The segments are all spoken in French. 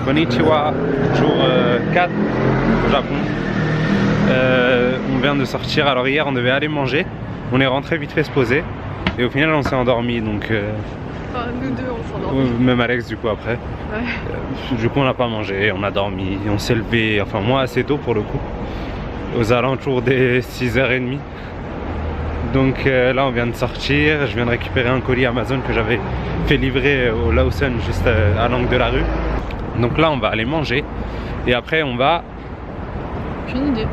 Konnichiwa, jour 4 au Japon. On vient de sortir, alors hier on devait aller manger, on est rentré vite fait se poser et au final on s'est endormi donc... Enfin, nous deux on s'est endormis. Même Alex du coup après. Ouais. Du coup on n'a pas mangé, on a dormi, on s'est levé, enfin moi assez tôt pour le coup, aux alentours des 6h30. Donc là on vient de sortir, je viens de récupérer un colis Amazon que j'avais fait livrer au Lawson juste à l'angle de la rue. Donc là on va aller manger et après on va... Aucune idée.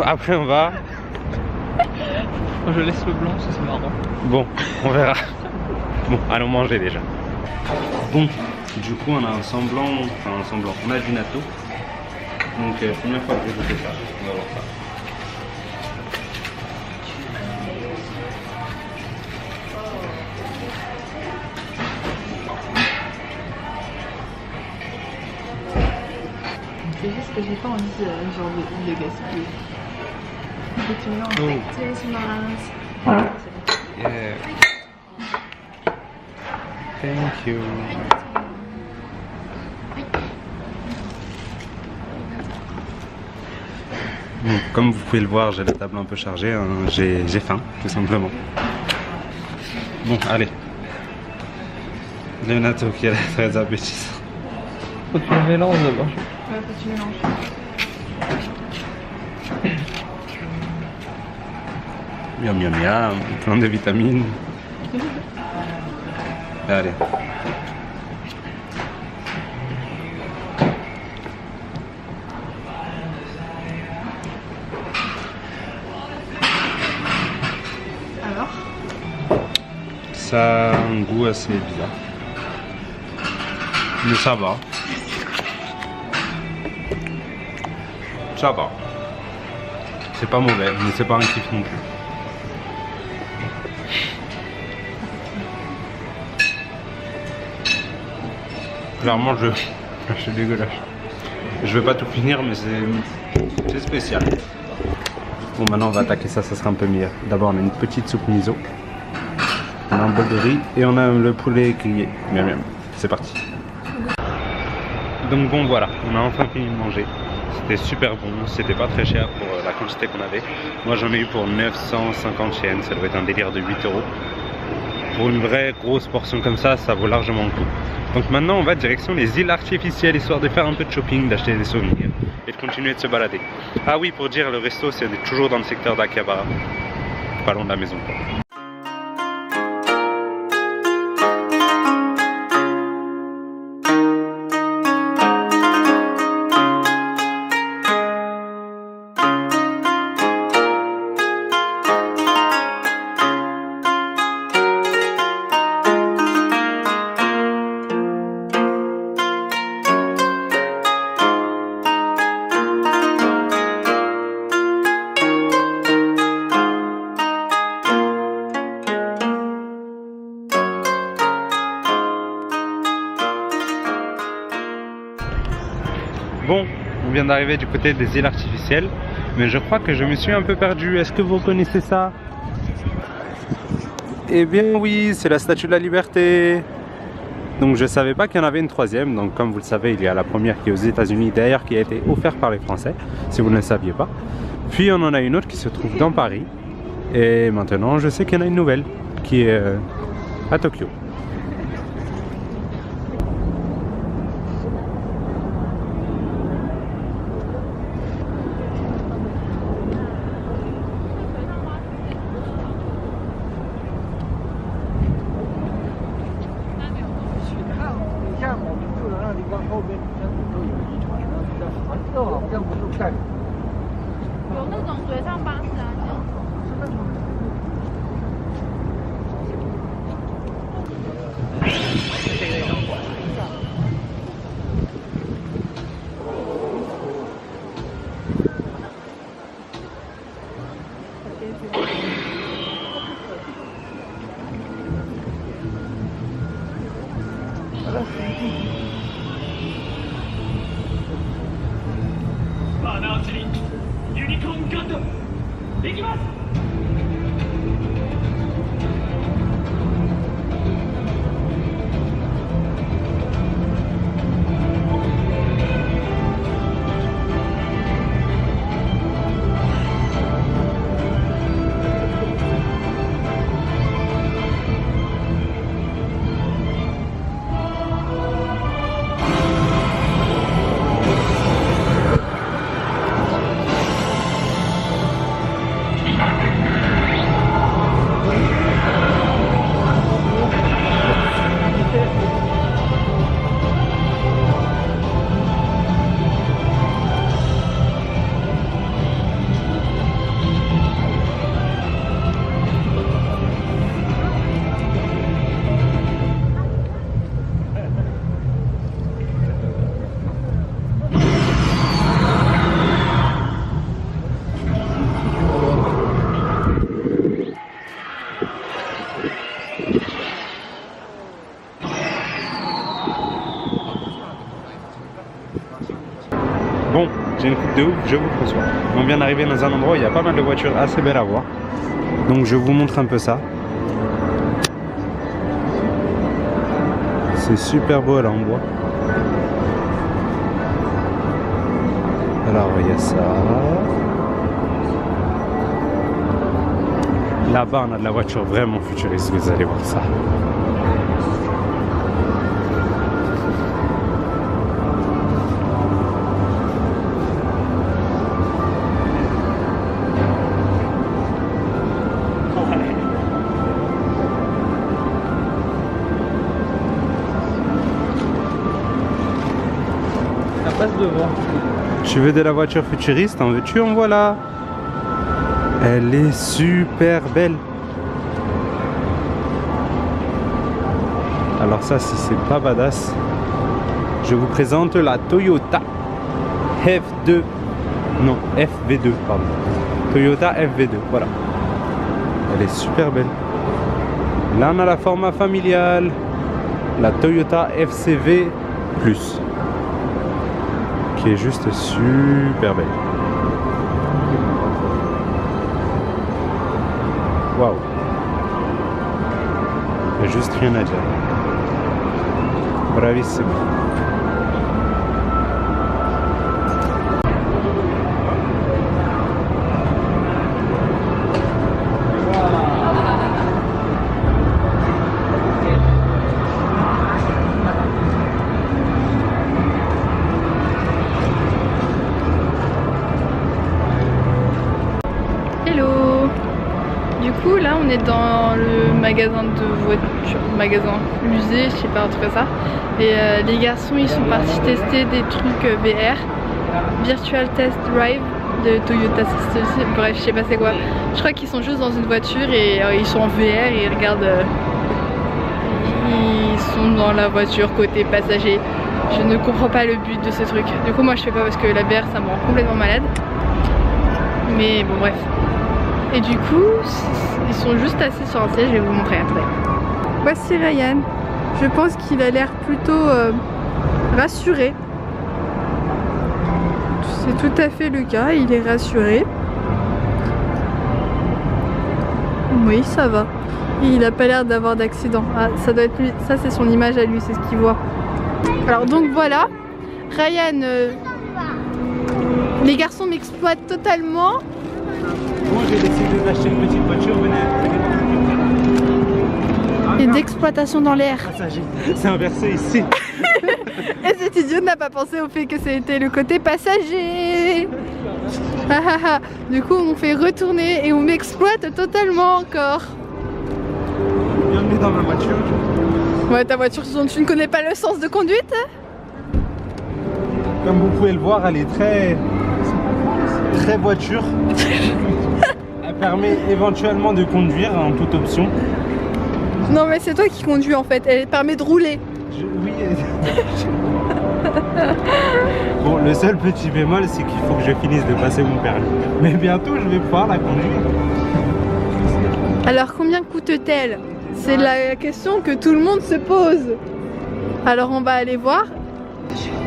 Après on va... Je laisse le blanc, ça c'est marrant. Bon, on verra. Bon, allons manger déjà. Bon, du coup on a un semblant, on a du natto. Donc première fois que je goûter ça, on va voir ça. C'est juste que j'ai pas envie genre de gaspiller. Et tu mélanges. Yeah. Thank you. Bon, comme vous pouvez le voir, j'ai la table un peu chargée, hein. J'ai faim, tout simplement. Bon, allez. Le natto qui a l'air très appétissant. Faut que tu le mélanges d'abord. Ouais, faut que tu mélanges. Miam miam miam, plein de vitamines. Allez. Alors? Ça a un goût assez bizarre. Mais ça va. Ça va. C'est pas mauvais, mais c'est pas un kiff non plus. Clairement, c'est dégueulasse. Je vais pas tout finir, mais c'est spécial. Bon, maintenant on va attaquer ça, ça sera un peu meilleur. D'abord, on a une petite soupe miso. On a un bol de riz et on a le poulet grillé. Miam miam. C'est parti. Donc bon, voilà, on a enfin fini de manger. C'était super bon, c'était pas très cher pour la quantité qu'on avait. Moi j'en ai eu pour 950 yens, ça doit être un délire de 8 €. Pour une vraie grosse portion comme ça, ça vaut largement le coup. Donc maintenant on va direction les îles artificielles, histoire de faire un peu de shopping, d'acheter des souvenirs et de continuer de se balader. Ah oui, pour dire, le resto c'est toujours dans le secteur d'Akihabara, pas loin de la maison quoi. Bon, on vient d'arriver du côté des îles artificielles, mais je crois que je me suis un peu perdu. Est-ce que vous connaissez ça? Eh bien oui, c'est la Statue de la Liberté. Donc je savais pas qu'il y en avait une troisième. Donc comme vous le savez, il y a la première qui est aux États-Unis, d'ailleurs qui a été offerte par les Français, si vous ne le saviez pas. Puis on en a une autre qui se trouve dans Paris. Et maintenant, je sais qu'il y en a une nouvelle qui est à Tokyo. j'ai une coupe de ouf, je vous reçois. On vient d'arriver dans un endroit où il y a pas mal de voitures assez belles à voir. Donc je vous montre un peu ça. C'est super beau là en bois. Alors il y a ça. Là-bas on a de la voiture vraiment futuriste, vous allez voir ça. Ça passe devant. Tu veux de la voiture futuriste? En veux-tu? En voilà. Elle est super belle. Alors ça, si c'est pas badass, je vous présente la Toyota F2. Non, FV2, pardon. Toyota FV2, voilà. Elle est super belle. Là, on a la format familiale. La Toyota FCV+. Qui est juste super belle. Waouh. Il n'y a juste rien à dire. Bravissimo. Hello. Du coup là on est dans le magasin de voitures, magasin musée, je sais pas, un truc comme ça. Et les garçons ils sont partis tester des trucs VR, Virtual Test Drive de Toyota, bref je sais pas c'est quoi. Je crois qu'ils sont juste dans une voiture et ils sont en VR et ils regardent, ils sont dans la voiture côté passager. Je ne comprends pas le but de ce truc. Du coup moi je fais pas parce que la VR ça me rend complètement malade. Mais bon bref. Et du coup, ils sont juste assis sur un siège, je vais vous montrer après. Voici Ryan. Je pense qu'il a l'air plutôt rassuré. C'est tout à fait le cas, il est rassuré. Oui, ça va. Il n'a pas l'air d'avoir d'accident. Ah, ça doit être lui. Ça, c'est son image à lui, c'est ce qu'il voit. Alors donc voilà. Ryan, les garçons m'exploitent totalement. Moi j'ai décidé d'acheter une petite voiture, venez. Et d'exploitation dans l'air. C'est inversé ici. Et cet idiot n'a pas pensé au fait que c'était le côté passager. Ah, ah, ah. Du coup on me fait retourner et on m'exploite totalement encore. Bienvenue dans ma voiture. Ouais, ta voiture dont tu ne connais pas le sens de conduite. Comme vous pouvez le voir, elle est très voiture. Elle permet éventuellement de conduire en toute option. Non mais c'est toi qui conduis en fait, elle permet de rouler. Oui. Bon, le seul petit bémol, c'est qu'il faut que je finisse de passer mon permis. Mais bientôt, je vais pouvoir la conduire. Alors combien coûte-t-elle? C'est la question que tout le monde se pose. Alors on va aller voir.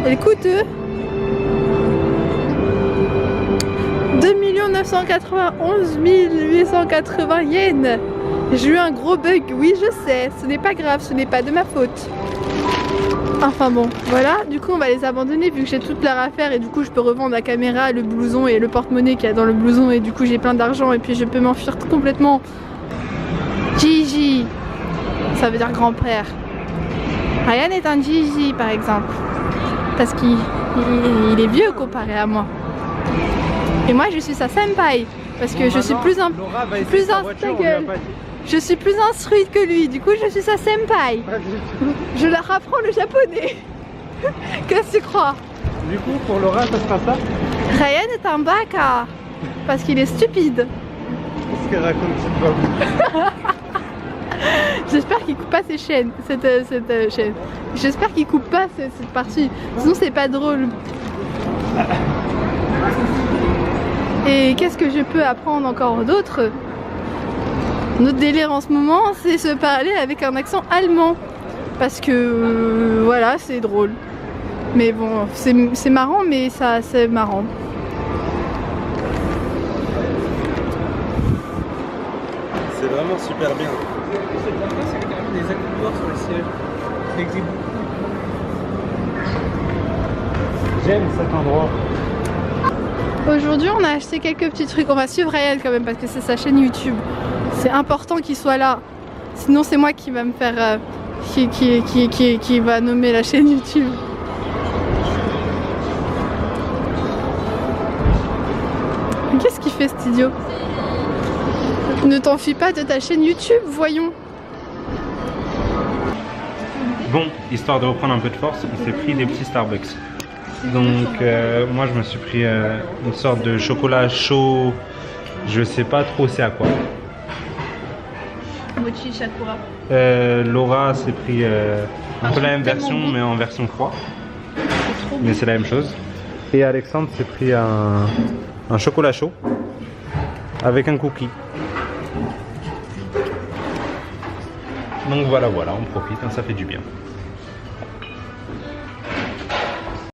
Elle coûte 2 991 880 yens. J'ai eu un gros bug, oui je sais, ce n'est pas grave, ce n'est pas de ma faute. Enfin bon, voilà, du coup on va les abandonner vu que j'ai toute leur affaire et du coup je peux revendre la caméra, le blouson et le porte-monnaie qu'il y a dans le blouson et du coup j'ai plein d'argent et puis je peux m'enfuir complètement. Gigi, ça veut dire grand-père. Ryan est un Gigi par exemple, parce qu'il est vieux comparé à moi. Et moi je suis sa senpai, parce que je suis je suis plus instruite que lui, du coup je suis sa senpai. Je leur apprends le japonais. Qu'est-ce que tu crois? Du coup pour Laura ça sera ça? Ryan est un baka, parce qu'il est stupide. Qu'est-ce qu'elle raconte? J'espère qu'il coupe pas cette chaîne. J'espère qu'il coupe pas cette partie, sinon c'est pas drôle. Et qu'est-ce que je peux apprendre encore d'autre? Notre délire en ce moment, c'est se parler avec un accent allemand. Parce que voilà, c'est drôle. Mais bon, c'est marrant, mais ça c'est marrant. C'est vraiment super bien. C'est quand même des accoudoirs sur les sièges. Ça existe beaucoup. J'aime cet endroit. Aujourd'hui, on a acheté quelques petits trucs. On va suivre Ryan quand même parce que c'est sa chaîne YouTube. C'est important qu'il soit là. Sinon, c'est moi qui va me faire... qui va nommer la chaîne YouTube. Mais qu'est-ce qu'il fait cet idiot? Ne t'enfuis pas de ta chaîne YouTube, voyons. Bon, histoire de reprendre un peu de force, on s'est pris des petits Starbucks. Donc moi je me suis pris une sorte de chocolat chaud, je sais pas trop c'est à quoi. Mochi Shakura. Laura s'est pris un peu la même version mais en version froid. Mais c'est la même chose. Et Alexandre s'est pris un chocolat chaud avec un cookie. Donc voilà, on profite, hein, ça fait du bien.